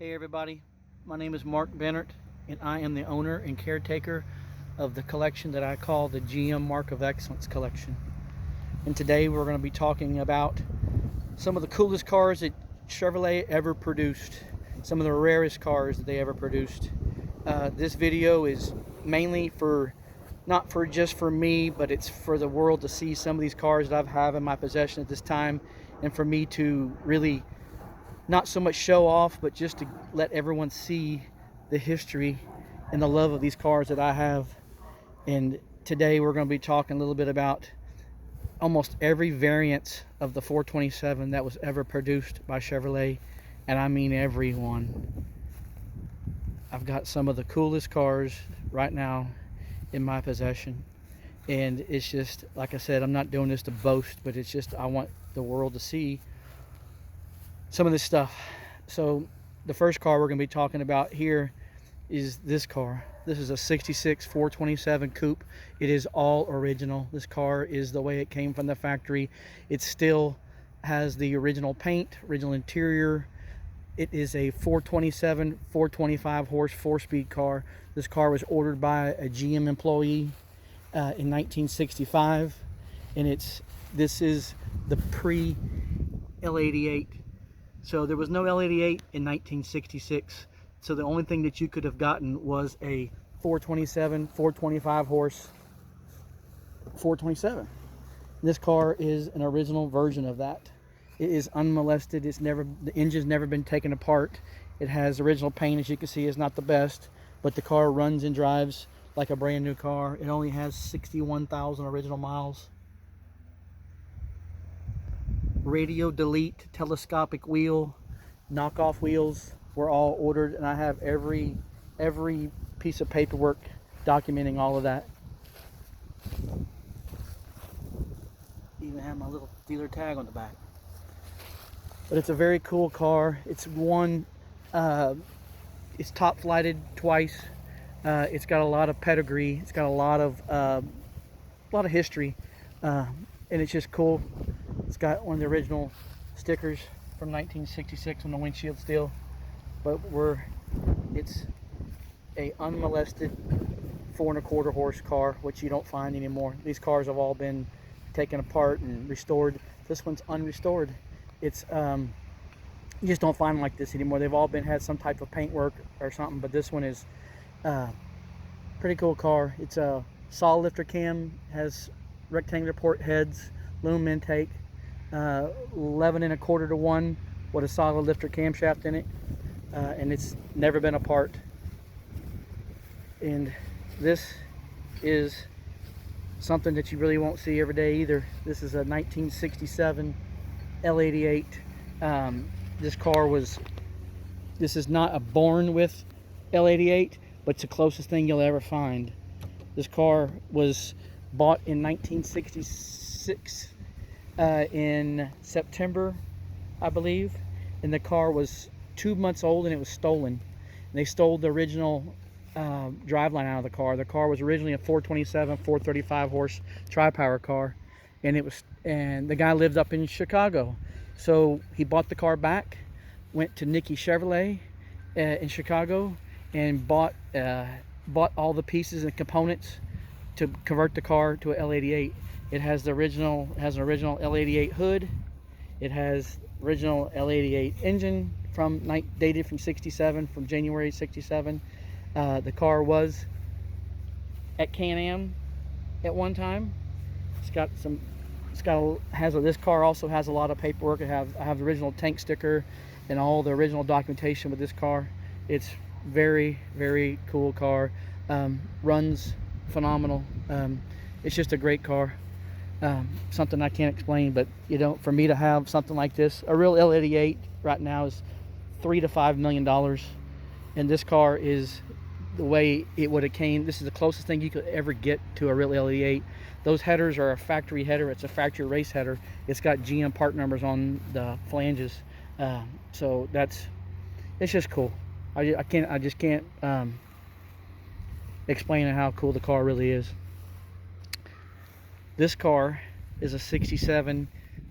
Hey everybody, my name is Mark Bennert and I am the owner and caretaker of the collection that I call the GM Mark of Excellence collection. And today we're going to be talking about some of the coolest cars that Chevrolet ever produced, some of the rarest cars that they ever produced. This video is mainly not for just for me, but it's for the world to see some of these cars that I have in my possession at this time, and for me to really not so much show off, but just to let everyone see the history and the love of these cars that I have. And today we're going to be talking a little bit about almost every variant of the 427 that was ever produced by Chevrolet, and I mean every one. I've got some of the coolest cars right now in my possession, and it's just, like I said, I'm not doing this to boast, but it's just I want the world to see some of this stuff. So the first car we're going to be talking about here is this car. This is a 66 427 coupe. It is all original. This car is the way it came from the factory. It still has the original paint, original interior. It is a 427 425 horse 4-speed car. This car was ordered by a GM employee in 1965, and this is the pre L88. So there was no L88 in 1966. So the only thing that you could have gotten was a 427, 425 horse 427. This car is an original version of that. It is unmolested. The engine's never been taken apart. It has original paint, as you can see, is not the best, but the car runs and drives like a brand new car. It only has 61,000 original miles. Radio delete, telescopic wheel, knockoff wheels were all ordered, and I have every piece of paperwork documenting all of that. Even have my little dealer tag on the back. But it's a very cool car. It's top flighted twice. It's got a lot of pedigree. It's got a lot of history, and it's just cool. It's got one of the original stickers from 1966 on the windshield still, but it's a unmolested 4 1/4 horse car, which you don't find anymore. These cars have all been taken apart and restored. This one's unrestored. It's you just don't find them like this anymore. They've all had some type of paint work or something, but this one is pretty cool car. It's a solid lifter cam, has rectangular port heads, aluminum intake, 11 1/4 to 1 with a solid lifter camshaft in it, and it's never been apart. And this is something that you really won't see every day either. This is a 1967 L88. This is not a born with L88, but it's the closest thing you'll ever find. This car was bought in 1966 in September, I believe, and the car was 2 months old and it was stolen. And they stole the original driveline out of the car. The car was originally a 427 435 horse tri-power car, and the guy lived up in Chicago, so he bought the car back, went to Nicky Chevrolet in Chicago, and bought all the pieces and components to convert the car to an L88. It has an original L88 hood. It has original L88 engine dated from 67, from January 67. The car was at Can-Am at one time. This car also has a lot of paperwork. I have the original tank sticker and all the original documentation with this car. It's very, very cool car. Runs phenomenal. It's just a great car. Something I can't explain, but for me to have something like this, a real L88 right now is $3 to $5 million, and this car is the way it would have came. This is the closest thing you could ever get to a real L88. Those headers are a factory header. It's a factory race header. It's got GM part numbers on the flanges, so it's just cool. I just can't explain how cool the car really is. This car is a 67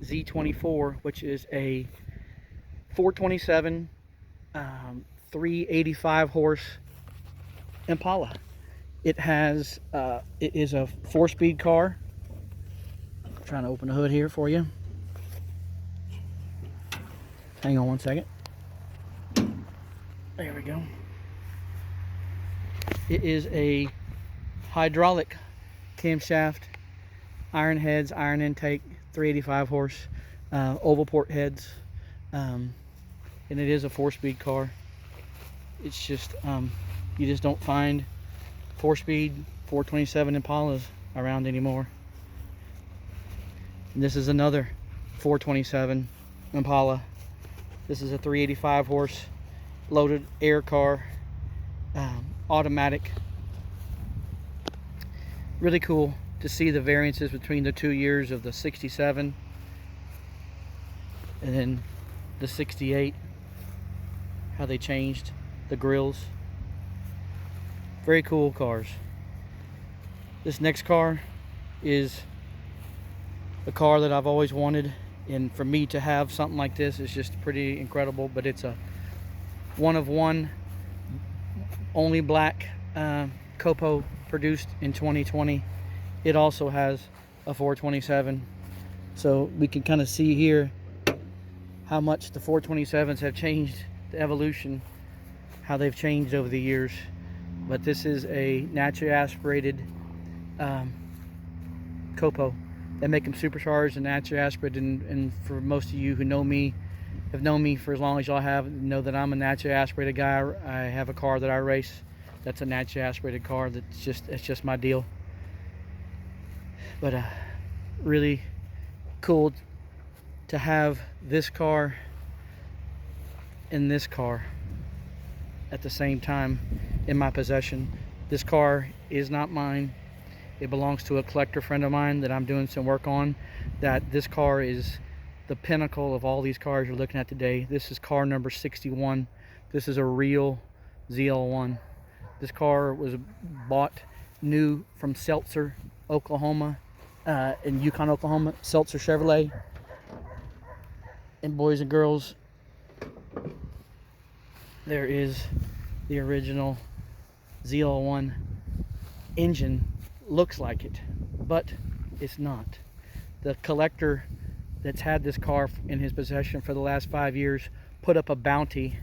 Z24, which is a 427 385 horse Impala. It has it is a 4-speed car. I'm trying to open the hood here for you. Hang on one second. There we go. It is a hydraulic camshaft, iron heads, iron intake, 385 horse, oval port heads, and it is a 4-speed car. It's just you just don't find 4-speed 427 Impalas around anymore. And this is another 427 Impala. This is a 385 horse loaded air car, automatic. Really cool to see the variances between the 2 years of the 67 and then the 68, how they changed the grills. Very cool cars. This next car is a car that I've always wanted, and for me to have something like this is just pretty incredible. But it's a one of one, only black Copo produced in 2020. It also has a 427, so we can kind of see here how much the 427s have changed, the evolution, how they've changed over the years. But this is a naturally aspirated Copo. They make them supercharged and naturally aspirated, and for most of you who know me, have known me for as long as y'all have, know that I'm a naturally aspirated guy. I have a car that I race that's a naturally aspirated car. It's just my deal. But really cool to have this car and this car at the same time in my possession. This car is not mine. It belongs to a collector friend of mine that I'm doing some work on. That this car is the pinnacle of all these cars you're looking at today. This is car number 61. This is a real ZL1. This car was bought new from Seltzer, Oklahoma, in Yukon, Oklahoma, Seltzer Chevrolet. And boys and girls, there is the original ZL1 engine. Looks like it, but it's not. The collector that's had this car in his possession for the last 5 years put up a bounty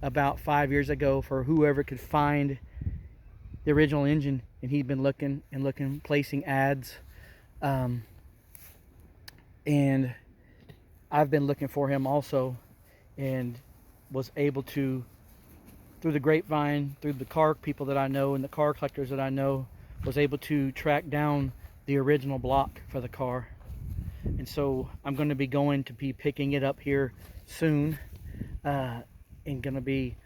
about 5 years ago for whoever could find the original engine, and he'd been looking and looking, placing ads, and I've been looking for him also, and was able to, through the grapevine, through the car people that I know and the car collectors that I know, was able to track down the original block for the car. And so I'm going to be picking it up here soon, and going to be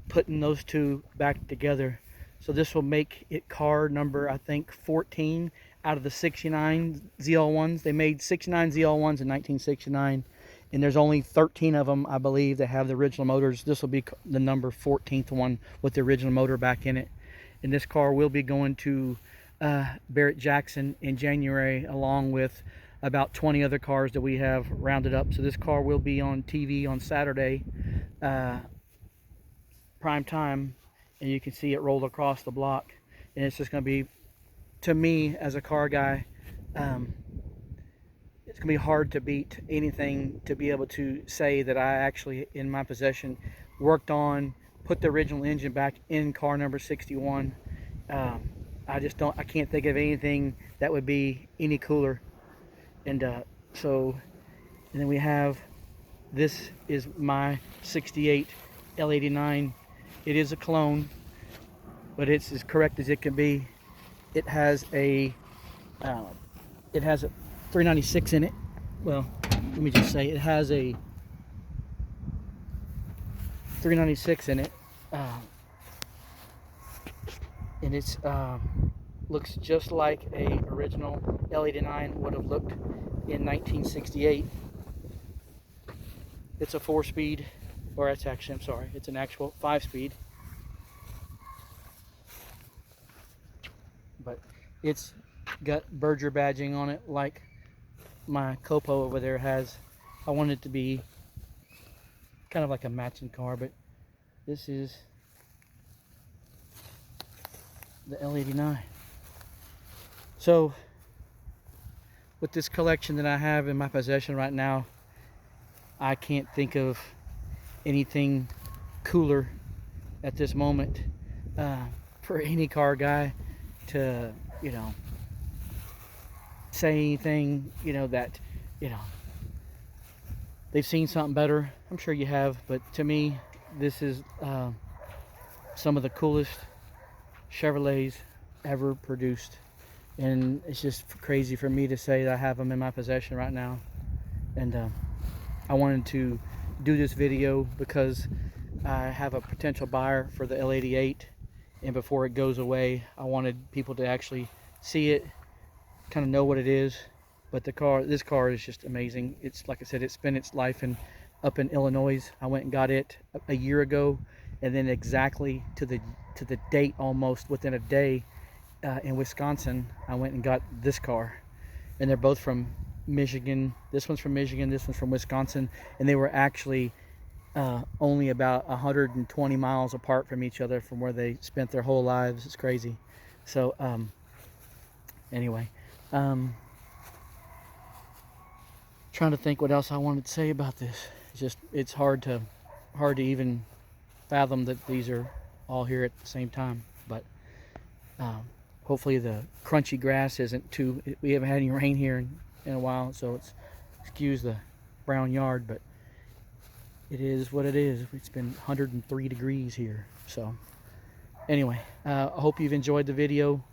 putting those two back together. So this will make it car number, I think, 14 out of the 69 ZL1s. They made 69 ZL1s in 1969, and there's only 13 of them, I believe, that have the original motors. This will be the number 14th one with the original motor back in it. And this car will be going to Barrett-Jackson in January, along with about 20 other cars that we have rounded up. So this car will be on TV on Saturday, prime time, and you can see it roll across the block. And it's just going to be, to me as a car guy, it's going to be hard to beat anything, to be able to say that I actually, in my possession, worked on, put the original engine back in car number 61. I can't think of anything that would be any cooler. And then we have, this is my 68 L89. It is a clone, but it's as correct as it can be. It has a 396 in it. Well, let me just say, it has a 396 in it, and it's looks just like a original L89 would have looked in 1968. It's a 4-speed, or it's actually, I'm sorry, it's an actual 5-speed, but it's got Berger badging on it like my Copo over there has. I want it to be kind of like a matching car, but This is the L89. So with this collection that I have in my possession right now, I can't think of anything cooler at this moment for any car guy to, say anything, that, they've seen something better. I'm sure you have, but to me, this is some of the coolest Chevrolets ever produced. And it's just crazy for me to say that I have them in my possession right now. And I wanted to do this video because I have a potential buyer for the L88, and before it goes away, I wanted people to actually see it, kind of know what it is. But this car is just amazing. It's, like I said, it spent its life up in Illinois. I went and got it a year ago, and then exactly to the date, almost within a day, in Wisconsin, I went and got this car. And they're both from Michigan. This one's from Michigan, this one's from Wisconsin, and they were actually only about 120 miles apart from each other from where they spent their whole lives. It's crazy. So anyway, trying to think what else I wanted to say about this. It's hard to even fathom that these are all here at the same time. But hopefully the crunchy grass isn't too, we haven't had any rain here in a while, so excuse the brown yard, but it is what it is. It's been 103 degrees here. So anyway, I hope you've enjoyed the video,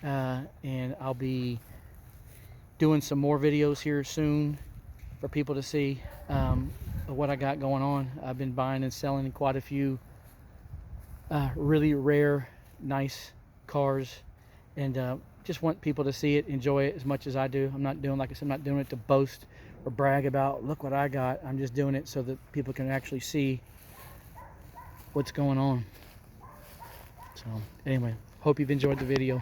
and I'll be doing some more videos here soon for people to see what I got going on. I've been buying and selling quite a few really rare, nice cars, and just want people to see it, enjoy it as much as I do. I'm not doing, like I said, I'm not doing it to boast or brag about, look what I got. I'm just doing it so that people can actually see what's going on. So anyway, hope you've enjoyed the video.